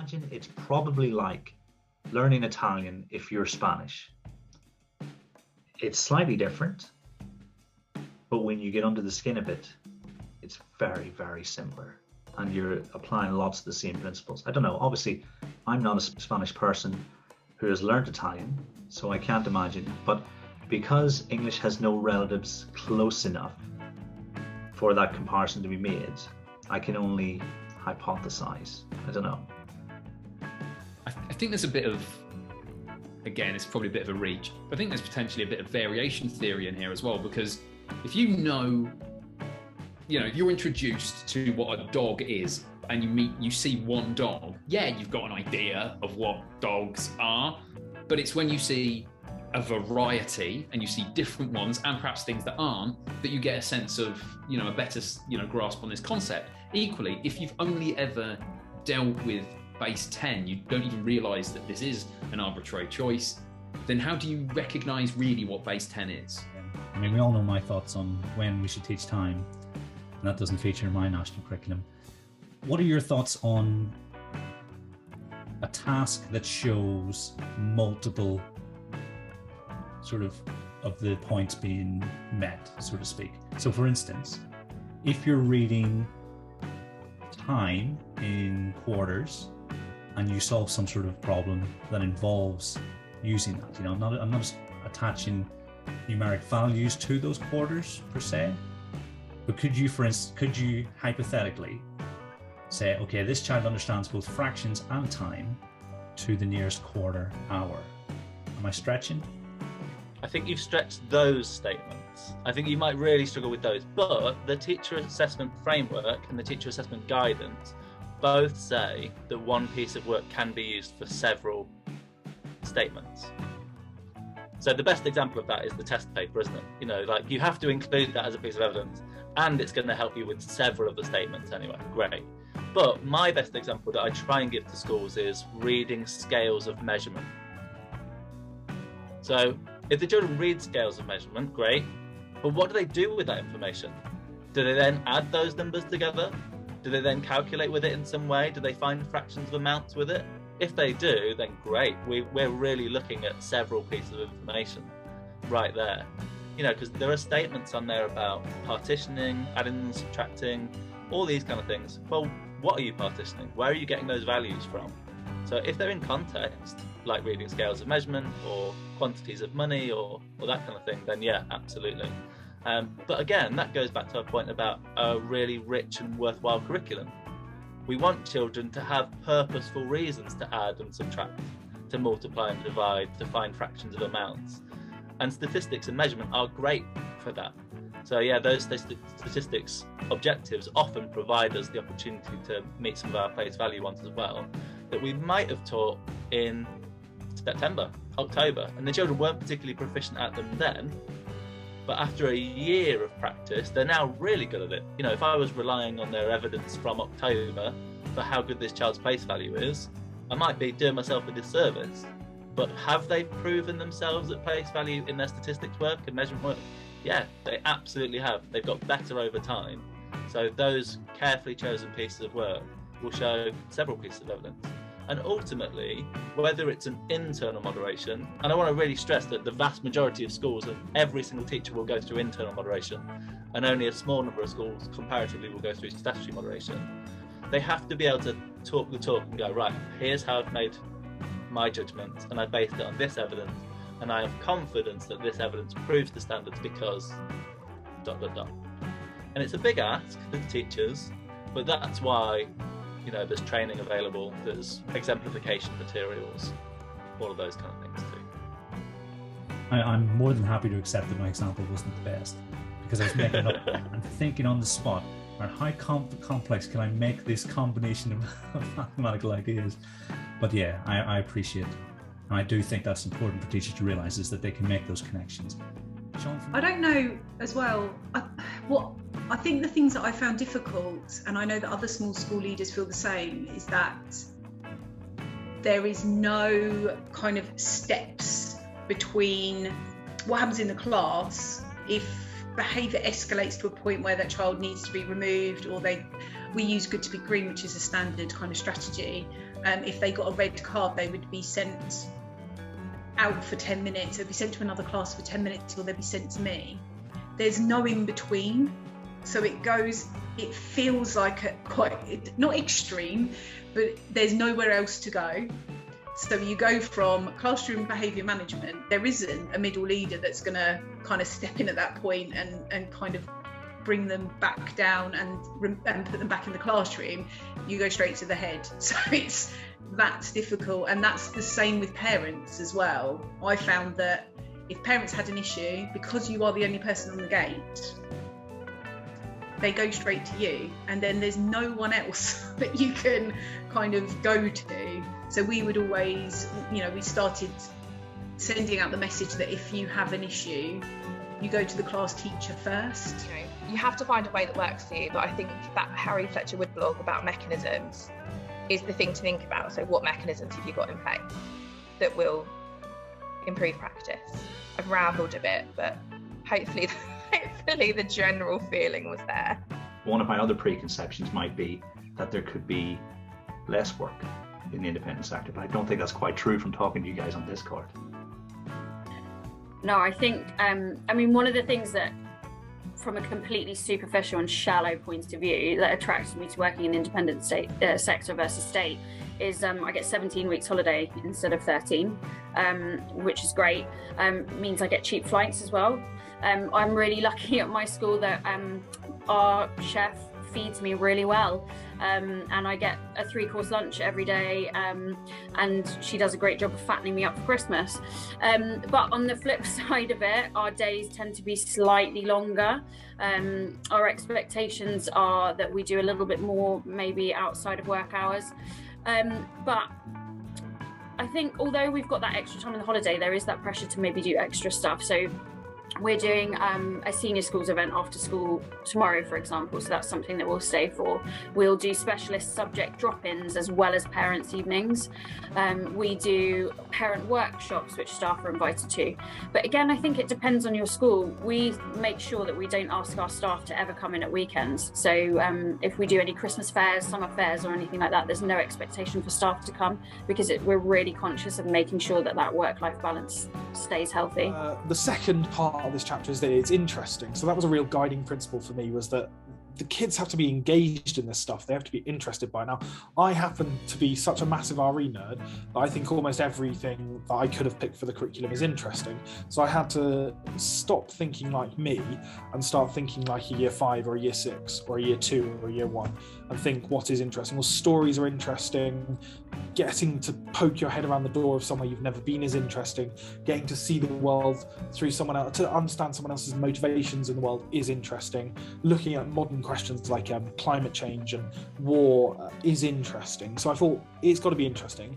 imagine it's probably like learning Italian if you're Spanish. It's slightly different, but when you get under the skin a bit, it's very, very similar. And you're applying lots of the same principles. I don't know, obviously, I'm not a Spanish person who has learned Italian, so I can't imagine. But because English has no relatives close enough for that comparison to be made, I can only hypothesize. I don't know. I think there's a bit of, again, it's probably a bit of a reach, but I think there's potentially a bit of variation theory in here as well, because if you know, if you're introduced to what a dog is and you see one dog, yeah, you've got an idea of what dogs are, but it's when you see a variety and you see different ones and perhaps things that aren't, that you get a sense of, a better, grasp on this concept. Equally, if you've only ever dealt with base 10, you don't even realize that this is an arbitrary choice, then how do you recognize really what base 10 is? I mean, we all know my thoughts on when we should teach time, and that doesn't feature in my national curriculum. What are your thoughts on a task that shows multiple sort of the points being met, so to speak? So for instance, if you're reading time in quarters and you solve some sort of problem that involves using that, I'm not attaching numeric values to those quarters per se, but could you hypothetically say, okay, this child understands both fractions and time to the nearest quarter hour? Am I stretching? I think you've stretched those statements. I think you might really struggle with those, but the teacher assessment framework and the teacher assessment guidance both say that one piece of work can be used for several statements. So the best example of that is the test paper, isn't it? You have to include that as a piece of evidence, and it's going to help you with several of the statements anyway. Great. But my best example that I try and give to schools is reading scales of measurement. So if the children read scales of measurement, great. But what do they do with that information? Do they then add those numbers together? Do they then calculate with it in some way? Do they find fractions of amounts with it? If they do, then great. We're really looking at several pieces of information right there. Because there are statements on there about partitioning, adding and subtracting, all these kind of things. Well, what are you partitioning? Where are you getting those values from? So if they're in context, like reading scales of measurement or quantities of money or that kind of thing, then yeah, absolutely. But again, that goes back to our point about a really rich and worthwhile curriculum. We want children to have purposeful reasons to add and subtract, to multiply and divide, to find fractions of amounts. And statistics and measurement are great for that. So yeah, those statistics objectives often provide us the opportunity to meet some of our face value ones as well, that we might have taught in September, October, and the children weren't particularly proficient at them then, but after a year of practice, they're now really good at it. If I was relying on their evidence from October for how good this child's place value is, I might be doing myself a disservice. But have they proven themselves at place value in their statistics work and measurement work? Yeah, they absolutely have. They've got better over time. So those carefully chosen pieces of work will show several pieces of evidence. And ultimately, whether it's an internal moderation, and I want to really stress that the vast majority of schools and every single teacher will go through internal moderation, and only a small number of schools comparatively will go through statutory moderation. They have to be able to talk the talk and go, right, here's how I've made my judgment, and I based it on this evidence, and I have confidence that this evidence proves the standards because ... And it's a big ask for the teachers, but that's why there's training available, there's exemplification materials, all of those kind of things too. I'm more than happy to accept that my example wasn't the best, because I was making it up and thinking on the spot, how complex can I make this combination of mathematical ideas? But yeah, I appreciate it. And I do think that's important for teachers to realise, is that they can make those connections. I don't know as well, I think the things that I found difficult, and I know that other small school leaders feel the same, is that there is no kind of steps between what happens in the class if behaviour escalates to a point where that child needs to be removed, or we use good to be green, which is a standard kind of strategy, If they got a red card, they would be sent out for 10 minutes. They'd be sent to another class for 10 minutes, or they'd be sent to me. There's no in between. So it feels like quite, not extreme, but there's nowhere else to go. So you go from classroom behaviour management, there isn't a middle leader that's going to kind of step in at that point and kind of bring them back down and put them back in the classroom. You go straight to the head. So that's difficult. And that's the same with parents as well. I found that if parents had an issue, because you are the only person on the gate, they go straight to you, and then there's no one else that you can kind of go to. So we would always, we started sending out the message that if you have an issue, you go to the class teacher first. You have to find a way that works for you, but I think that Harry Fletcher Wood blog about mechanisms is the thing to think about. So what mechanisms have you got in place that will improve practice? I've rambled a bit, but hopefully the general feeling was there. One of my other preconceptions might be that there could be less work in the independent sector, but I don't think that's quite true from talking to you guys on Discord. No, I think, one of the things that, from a completely superficial and shallow point of view, that attracted me to working in the independent sector versus state is I get 17 weeks holiday instead of 13, which is great. Means I get cheap flights as well. I'm really lucky at my school that our chef feeds me really well, and I get a 3-course lunch every day, and she does a great job of fattening me up for Christmas. But on the flip side of it, our days tend to be slightly longer. Our expectations are that we do a little bit more maybe outside of work hours, but I think although we've got that extra time on the holiday, there is that pressure to maybe do extra stuff. So we're doing a senior schools event after school tomorrow, for example, so that's something that we'll stay for. We'll do specialist subject drop-ins as well as parents' evenings. We do parent workshops, which staff are invited to. But again, I think it depends on your school. We make sure that we don't ask our staff to ever come in at weekends. So if we do any Christmas fairs, summer fairs or anything like that, there's no expectation for staff to come, because we're really conscious of making sure that work-life balance stays healthy. The second part of this chapter is that it's interesting. So that was a real guiding principle for me, was that the kids have to be engaged in this stuff. They have to be interested by it. Now, I happen to be such a massive RE nerd that I think almost everything that I could have picked for the curriculum is interesting. So I had to stop thinking like me and start thinking like a year 5 or a year 6 or a year 2 or a year 1 and think what is interesting. Well, stories are interesting. Getting to poke your head around the door of somewhere you've never been is interesting. Getting to see the world through someone else, to understand someone else's motivations in the world is interesting. Looking at modern questions like climate change and war is interesting. So I thought it's got to be interesting.